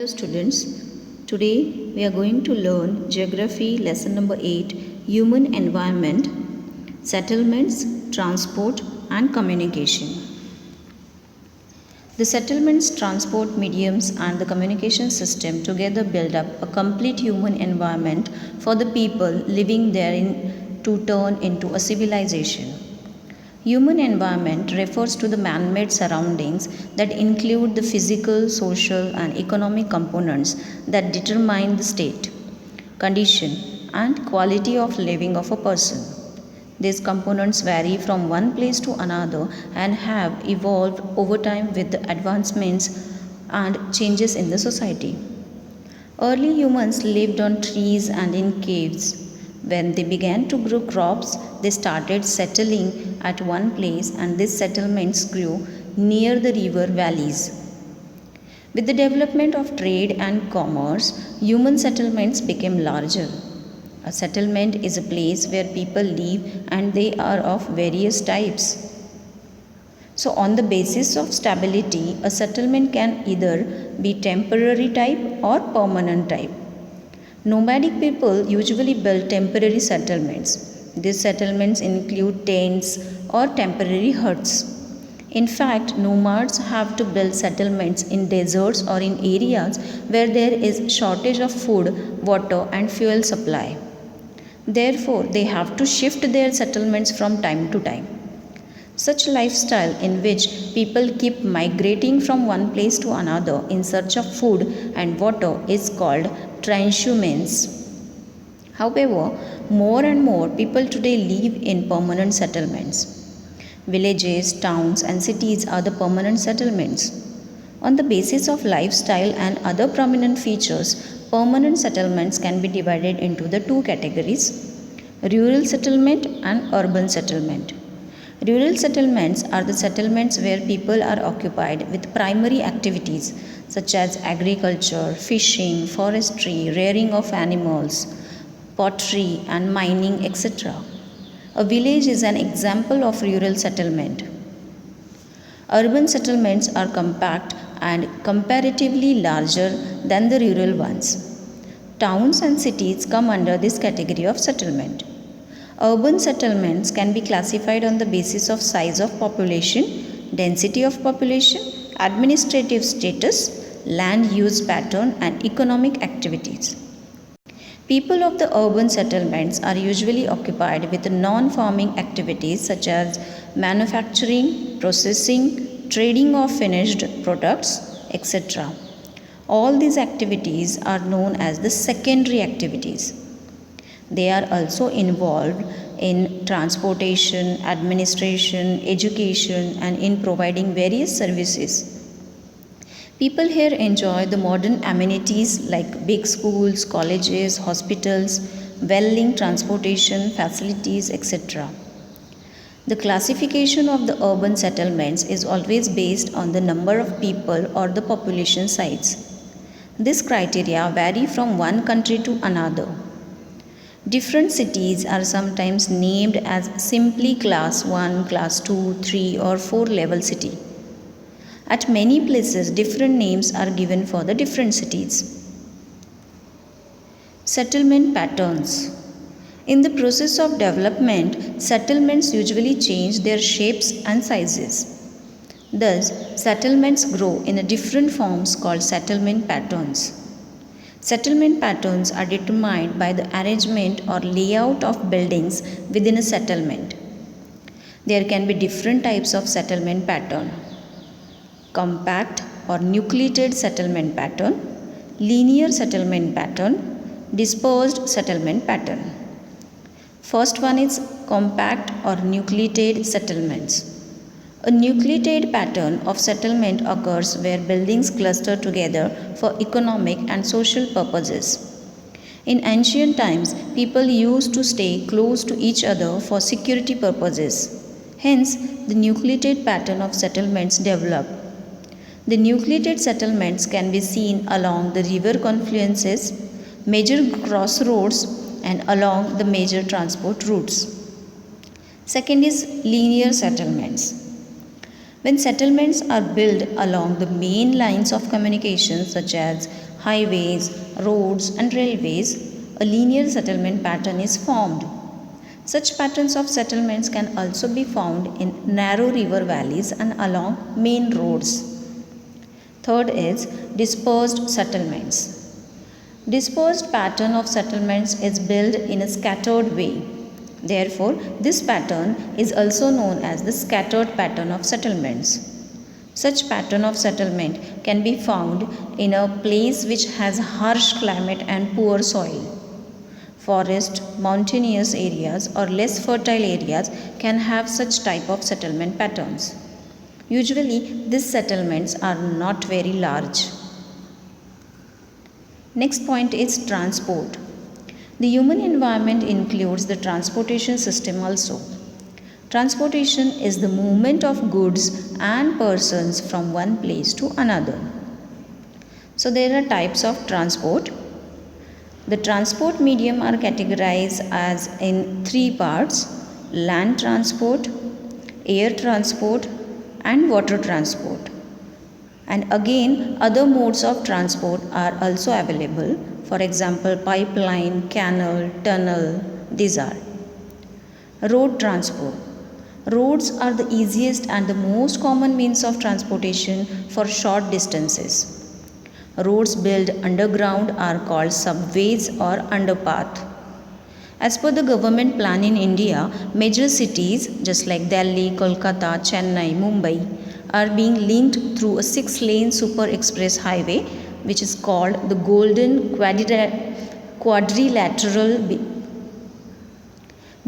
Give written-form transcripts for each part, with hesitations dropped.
Hello students, today we are going to learn Geography lesson number 8, Human Environment, Settlements, Transport and Communication. The settlements, transport mediums and the communication system together build up a complete human environment for the people living therein to turn into a civilization. Human environment refers to the man made surroundings that include the physical, social, and economic components that determine the state, condition, and quality of living of a person. These components vary from one place to another and have evolved over time with the advancements and changes in the society. Early humans lived on trees and in caves. When they began to grow crops, they started settling at one place, and these settlements grew near the river valleys. With the development of trade and commerce, human settlements became larger. A settlement is a place where people live and they are of various types. So, on the basis of stability, a settlement can either be temporary type or permanent type. Nomadic people usually build temporary settlements. These settlements include tents or temporary huts. In fact, nomads have to build settlements in deserts or in areas where there is shortage of food, water and fuel supply. Therefore, they have to shift their settlements from time to time. Such lifestyle in which people keep migrating from one place to another in search of food and water is called transhumance. However, more and more people today live in permanent settlements. Villages, towns, and cities are the permanent settlements. On the basis of lifestyle and other prominent features, permanent settlements can be divided into the two categories: rural settlement and urban settlement. Rural settlements are the settlements where people are occupied with primary activities such as agriculture, fishing, forestry, rearing of animals, pottery, and mining, etc. A village is an example of rural settlement. Urban settlements are compact and comparatively larger than the rural ones. Towns and cities come under this category of settlement. Urban settlements can be classified on the basis of size of population, density of population, administrative status, land use pattern, and economic activities. People of the urban settlements are usually occupied with non farming activities such as manufacturing, processing, trading of finished products, etc. All these activities are known as the secondary activities. They are also involved in transportation, administration, education, and in providing various services. People here enjoy the modern amenities like big schools, colleges, hospitals, well linked transportation facilities, etc. The classification of the urban settlements is always based on the number of people or the population size. This criteria vary from one country to another. Different cities are sometimes named as simply class 1, class 2, 3 or 4 level city. At many places different names are given for the different cities. Settlement patterns. In the process of development, settlements usually change their shapes and sizes. Thus, settlements grow in different forms called settlement patterns. Settlement patterns are determined by the arrangement or layout of buildings within a settlement. There can be different types of settlement pattern: compact or nucleated settlement pattern, linear settlement pattern, dispersed settlement pattern. First one is compact or nucleated settlements. A nucleated pattern of settlement occurs where buildings cluster together for economic and social purposes. In ancient times, people used to stay close to each other for security purposes. Hence, the nucleated pattern of settlements developed. The nucleated settlements can be seen along the river confluences, major crossroads, and along the major transport routes. Second is linear settlements. When settlements are built along the main lines of communication such as highways, roads, and railways, a linear settlement pattern is formed. Such patterns of settlements can also be found in narrow river valleys and along main roads. Third is dispersed settlements. Dispersed pattern of settlements is built in a scattered way. Therefore, this pattern is also known as the scattered pattern of settlements. Such pattern of settlement can be found in a place which has harsh climate and poor soil. Forest, mountainous areas or less fertile areas can have such type of settlement patterns. Usually, these settlements are not very large. Next point is transport. The human environment includes the transportation system also. Transportation is the movement of goods and persons from one place to another. So there are types of transport. The transport medium are categorized as in three parts: land transport, air transport, and water transport. And again, other modes of transport are also available. For example, pipeline, canal, tunnel, these are. Road transport. Roads are the easiest and the most common means of transportation for short distances. Roads built underground are called subways or underpath. As per the government plan in India, major cities just like Delhi, Kolkata, Chennai, Mumbai are being linked through a 6-lane super express highway which is called the Golden Quadrilateral.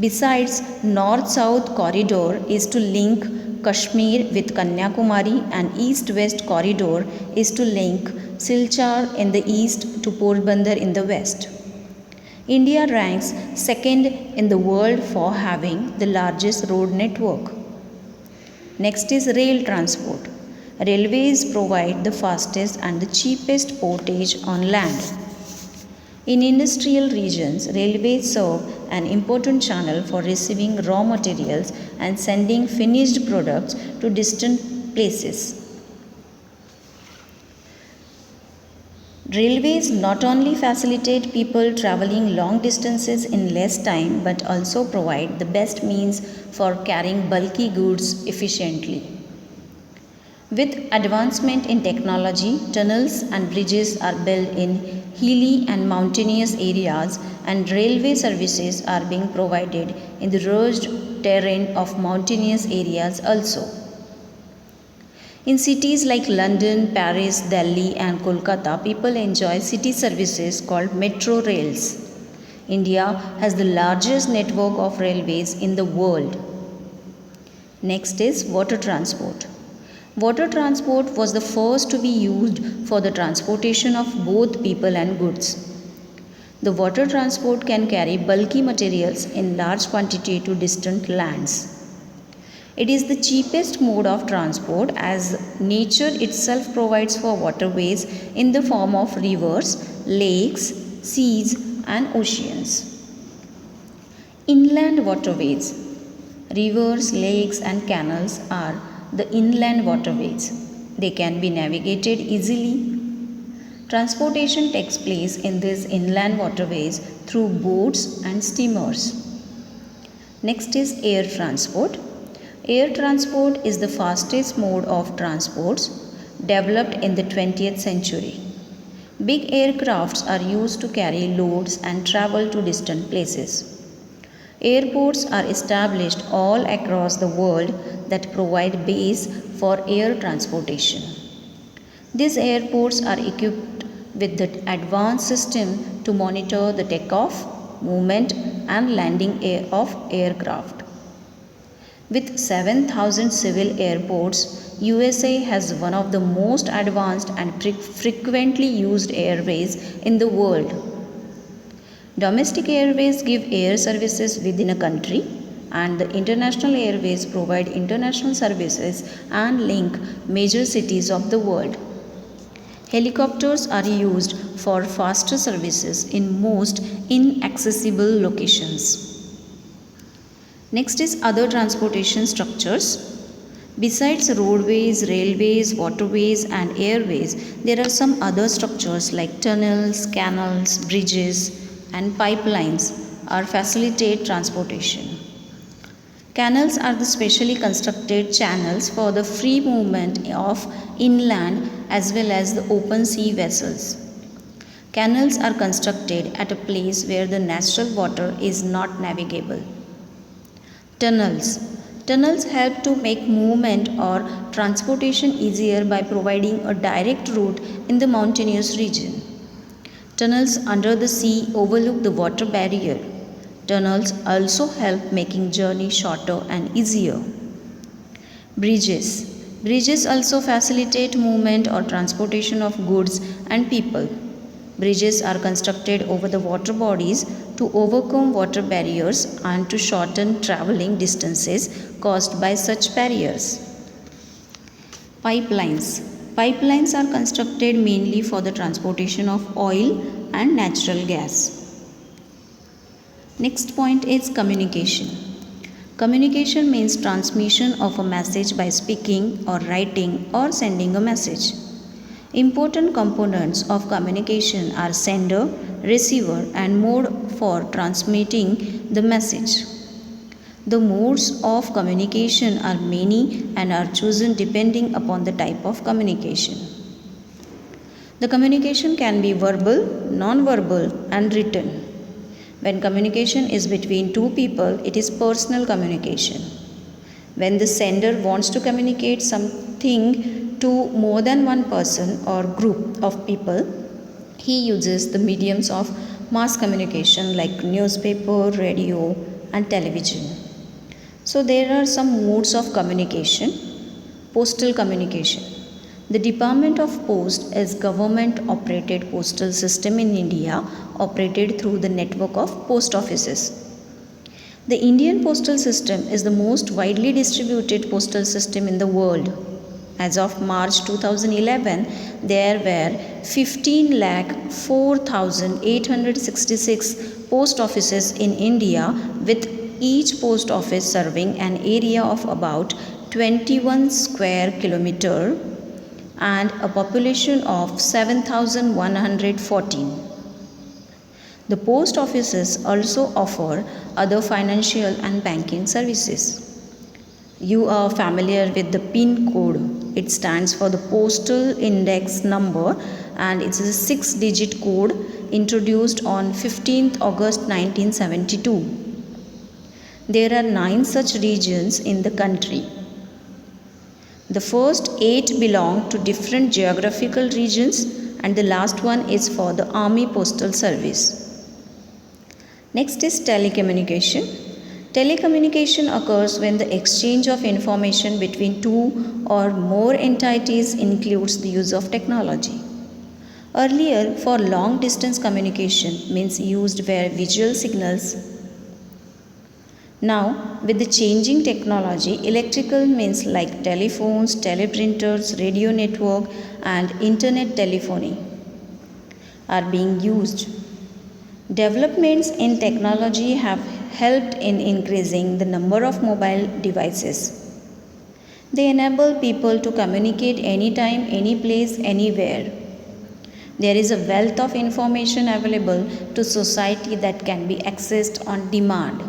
Besides, north-south corridor is to link Kashmir with Kanyakumari and east-west corridor is to link Silchar in the east to Porbandar in the west. India ranks second in the world for having the largest road network. Next is rail transport. Railways provide the fastest and the cheapest portage on land. In industrial regions, railways serve an important channel for receiving raw materials and sending finished products to distant places. Railways not only facilitate people traveling long distances in less time but also provide the best means for carrying bulky goods efficiently. With advancement in technology, tunnels and bridges are built in hilly and mountainous areas, and railway services are being provided in the rugged terrain of mountainous areas also. In cities like London, Paris, Delhi, and Kolkata, people enjoy city services called metro rails. India has the largest network of railways in the world. Next is water transport. Water transport was the first to be used for the transportation of both people and goods. The water transport can carry bulky materials in large quantity to distant lands. It is the cheapest mode of transport as nature itself provides for waterways in the form of rivers, lakes, seas, and oceans. Inland waterways. Rivers, lakes, and canals are the inland waterways. They can be navigated easily. Transportation takes place in these inland waterways through boats and steamers. Next is air transport. Air transport is the fastest mode of transports developed in the 20th century. Big aircrafts are used to carry loads and travel to distant places. Airports are established all across the world that provide base for air transportation. These airports are equipped with the advanced system to monitor the takeoff, movement and landing of aircraft. With 7,000 civil airports, USA has one of the most advanced and frequently used airways in the world. Domestic airways give air services within a country, and the international airways provide international services and link major cities of the world. Helicopters are used for faster services in most inaccessible locations. Next is other transportation structures. Besides roadways, railways, waterways, and airways, there are some other structures like tunnels, canals, bridges, and pipelines are facilitate transportation. Canals are the specially constructed channels for the free movement of inland as well as the open sea vessels. Canals are constructed at a place where the natural water is not navigable. Tunnels. Tunnels help to make movement or transportation easier by providing a direct route in the mountainous region. Tunnels under the sea overlook the water barrier. Tunnels also help making journey shorter and easier. Bridges. Bridges also facilitate movement or transportation of goods and people. Bridges are constructed over the water bodies to overcome water barriers and to shorten traveling distances caused by such barriers. Pipelines. Pipelines are constructed mainly for the transportation of oil and natural gas. Next point is communication. Communication means transmission of a message by speaking or writing or sending a message. Important components of communication are sender, receiver, and mode for transmitting the message. The modes of communication are many and are chosen depending upon the type of communication. The communication can be verbal, non-verbal, and written. When communication is between two people, it is personal communication. When the sender wants to communicate something to more than one person or group of people, he uses the mediums of mass communication like newspaper, radio, and television. So there are some modes of communication. Postal communication. The Department of Post is government operated postal system in India operated through the network of post offices. The Indian postal system is the most widely distributed postal system in the world. As of March 2011, there were 15,04,866 post offices in India, with each post office serving an area of about 21 square kilometer and a population of 7,114. The post offices also offer other financial and banking services. You are familiar with the PIN code. It stands for the Postal Index Number and it's a 6-digit code introduced on 15th August 1972. There are 9 such regions in the country. The first 8 belong to different geographical regions and the last one is for the Army Postal Service. Next is telecommunication. Telecommunication occurs when the exchange of information between two or more entities includes the use of technology. Earlier, for long distance communication means used were visual signals. Now, with the changing technology, electrical means like telephones, teleprinters, radio network, and internet telephony are being used. Developments in technology have helped in increasing the number of mobile devices. They enable people to communicate anytime, any place, anywhere. There is a wealth of information available to society that can be accessed on demand.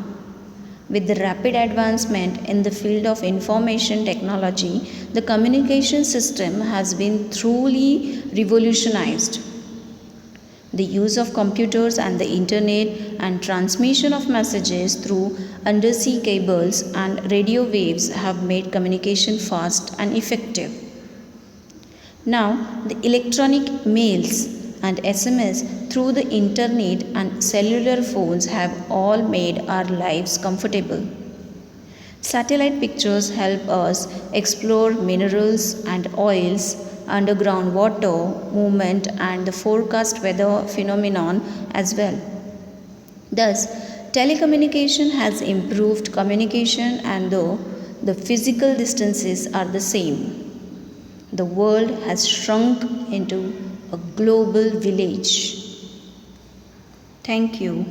With the rapid advancement in the field of information technology, the communication system has been truly revolutionized. The use of computers and the internet and transmission of messages through undersea cables and radio waves have made communication fast and effective. Now, the electronic mails and SMS through the internet and cellular phones have all made our lives comfortable. Satellite pictures help us explore minerals and oils, underground water movement, and the forecast weather phenomenon as well. Thus, telecommunication has improved communication, and though the physical distances are the same, the world has shrunk into a global village. Thank you.